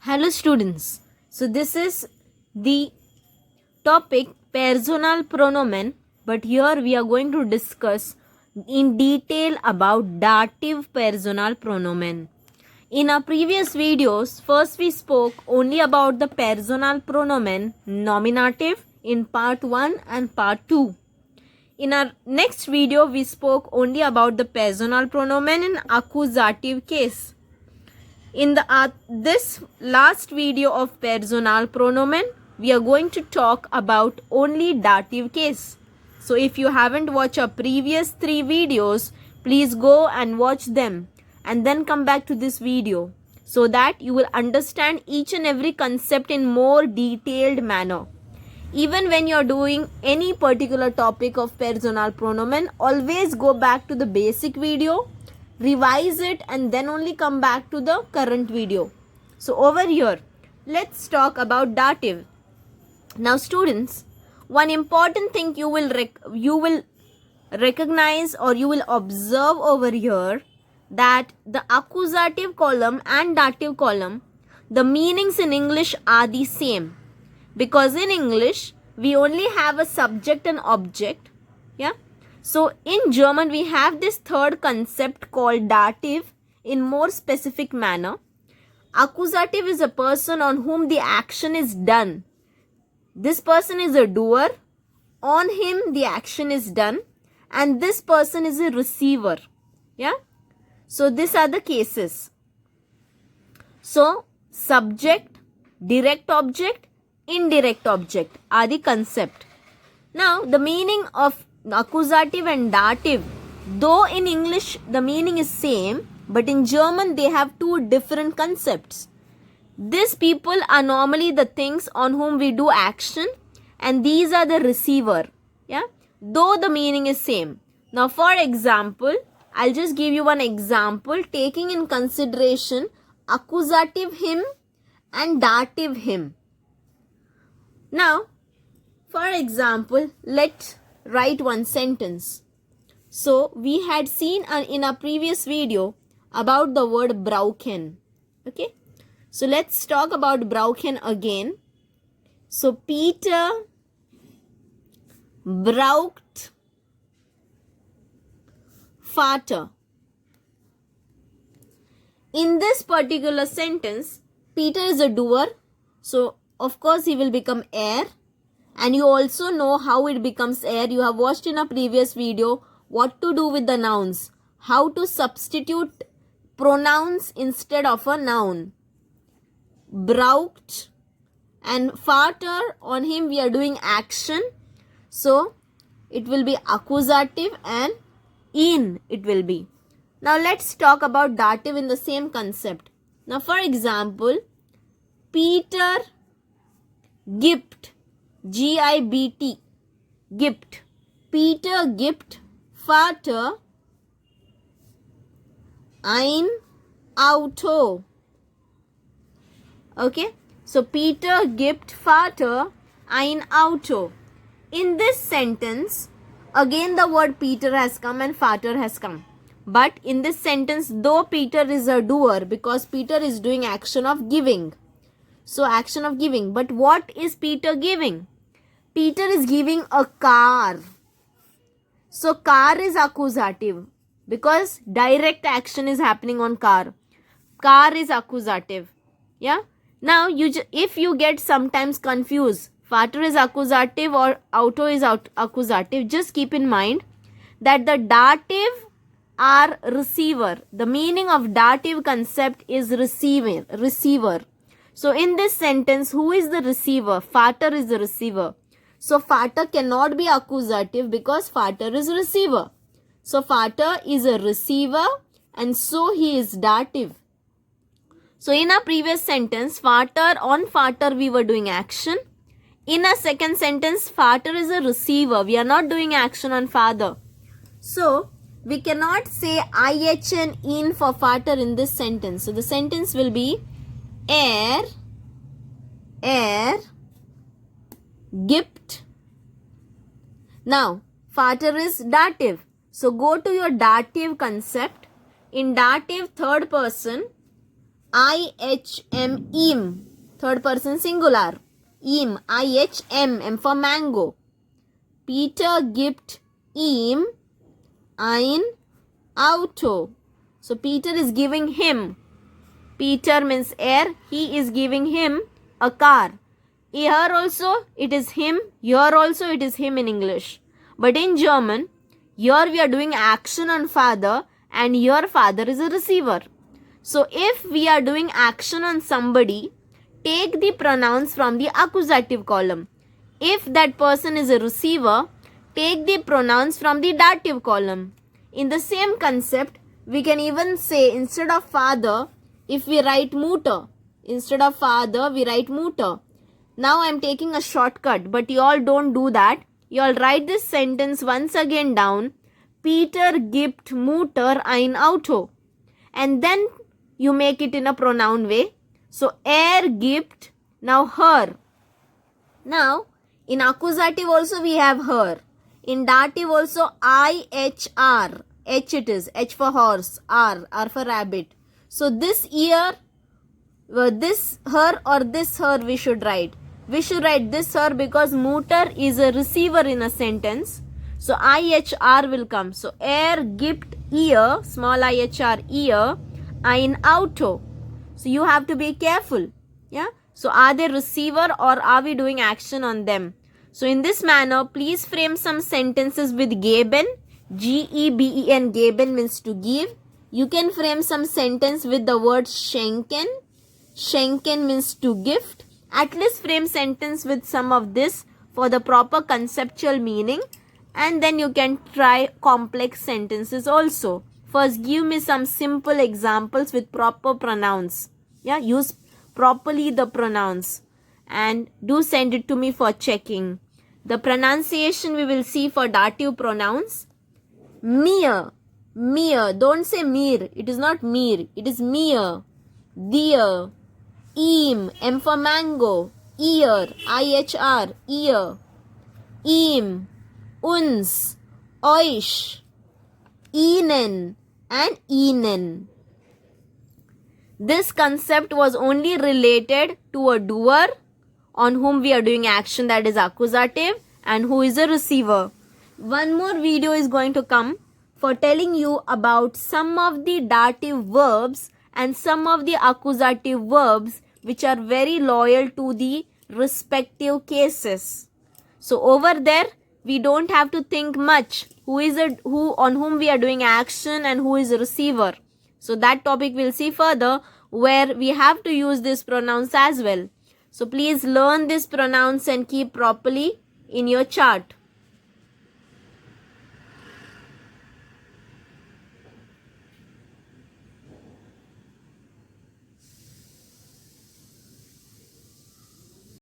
Hello students. So this is the topic personal pronomen, but here we are going to discuss in detail about dative personal pronomen. In our previous videos, first we spoke only about the personal pronomen nominative in part 1 and part 2. In our next video, we spoke only about the personal pronomen in accusative case. In this last video of personal pronomen, we are going to talk about only dative case. So if you haven't watched our previous 3 videos, please go and watch them and then come back to this video so that you will understand each and every concept in more detailed manner. Even when you are doing any particular topic of personal pronomen, always go back to the basic video, revise it, and then only come back to the current video. So over here, let's talk about dative. Now students, one important thing you will recognize or you will observe over here, that the accusative column and dative column, the meanings in English are the same. Because in English, we only have a subject and object. Yeah. So in German, we have this third concept called dative in more specific manner. Accusative is a person on whom the action is done. This person is a doer. On him, the action is done. And this person is a receiver. Yeah. So these are the cases. So subject, direct object, indirect object are the concept. Now the meaning of accusative and dative, though in English the meaning is same, but in German they have two different concepts. These people are normally the things on whom we do action, and these are the receiver. Yeah, though the meaning is same. Now for example, I'll just give you one example taking in consideration accusative him and dative him. Now, for example, let's write one sentence. So, we had seen in our previous video about the word brauchen. Okay. So, let's talk about brauchen again. So, Peter braucht Vater. In this particular sentence, Peter is a doer. So, of course, he will become er, and you also know how it becomes er. You have watched in a previous video what to do with the nouns, how to substitute pronouns instead of a noun. Braucht and Vater, on him we are doing action. So, it will be accusative and ihn it will be. Now, let's talk about dative in the same concept. Now, for example, Peter gibt, G-I-B-T, gibt. Peter gibt Vater ein Auto. Okay, so Peter gibt Vater ein Auto. In this sentence, again the word Peter has come and Vater has come. But in this sentence, though Peter is a doer, because Peter is doing action of giving. So action of giving. But what is Peter giving? Peter is giving a car. So car is accusative because direct action is happening on car. Car is accusative. Yeah. Now if you get sometimes confused, Vater is accusative or auto is accusative, just keep in mind that the dative are receiver. The meaning of dative concept is receiver. So in this sentence, who is the receiver? Vater is the receiver. So Vater cannot be accusative because Vater is receiver. So Vater is a receiver and so he is dative. So in our previous sentence, Vater, on Vater we were doing action. In a second sentence, Vater is a receiver. We are not doing action on father. So we cannot say IHN in for Vater in this sentence. So the sentence will be er gibt. Now, Vater is dative. So, go to your dative concept. In dative third person, IHM, im. Third person singular. Im, IHM, M for mango. Peter gibt ihm ein Auto. So Peter is giving him. Peter means er. He is giving him a car. Here also it is him. Here also it is him in English. But in German, here we are doing action on father and your father is a receiver. So if we are doing action on somebody, take the pronouns from the accusative column. If that person is a receiver, take the pronouns from the dative column. In the same concept, we can even say instead of father, if we write Mutter. Instead of father, we write Mutter. Now I am taking a shortcut, but you all don't do that. You all write this sentence once again down. Peter gibt Mutter ein Auto. And then you make it in a pronoun way. So gibt, now her. Now in accusative also we have her. In dative also IHR. H it is. H for horse. R for rabbit. So this here, this her or this her we should write. We should write this her because Mutter is a receiver in a sentence. So IHR will come. So gibt ihr, small IHR, ihr, ein Auto. So you have to be careful. Yeah. So are they receiver or are we doing action on them? So in this manner, please frame some sentences with geben. G-E-B-E-N. Geben means to give. You can frame some sentence with the word schenken. Schenken means to gift. At least frame sentence with some of this for the proper conceptual meaning. And then you can try complex sentences also. First, give me some simple examples with proper pronouns. Yeah, use properly the pronouns. And do send it to me for checking. The pronunciation we will see for dative pronouns. Mir. Mir. Don't say mir. It is not mir. It is mir. Dear. Im. M for mango. Ear. IHR. Ear. Ihm. Uns. Euch. Ihnen. And ihnen. This concept was only related to a doer on whom we are doing action, that is accusative, and who is a receiver. One more video is going to come for telling you about some of the dative verbs and some of the accusative verbs which are very loyal to the respective cases. So over there, we don't have to think much who on whom we are doing action and who is a receiver. So that topic we'll see further where we have to use these pronouns as well. So please learn these pronouns and keep properly in your chart.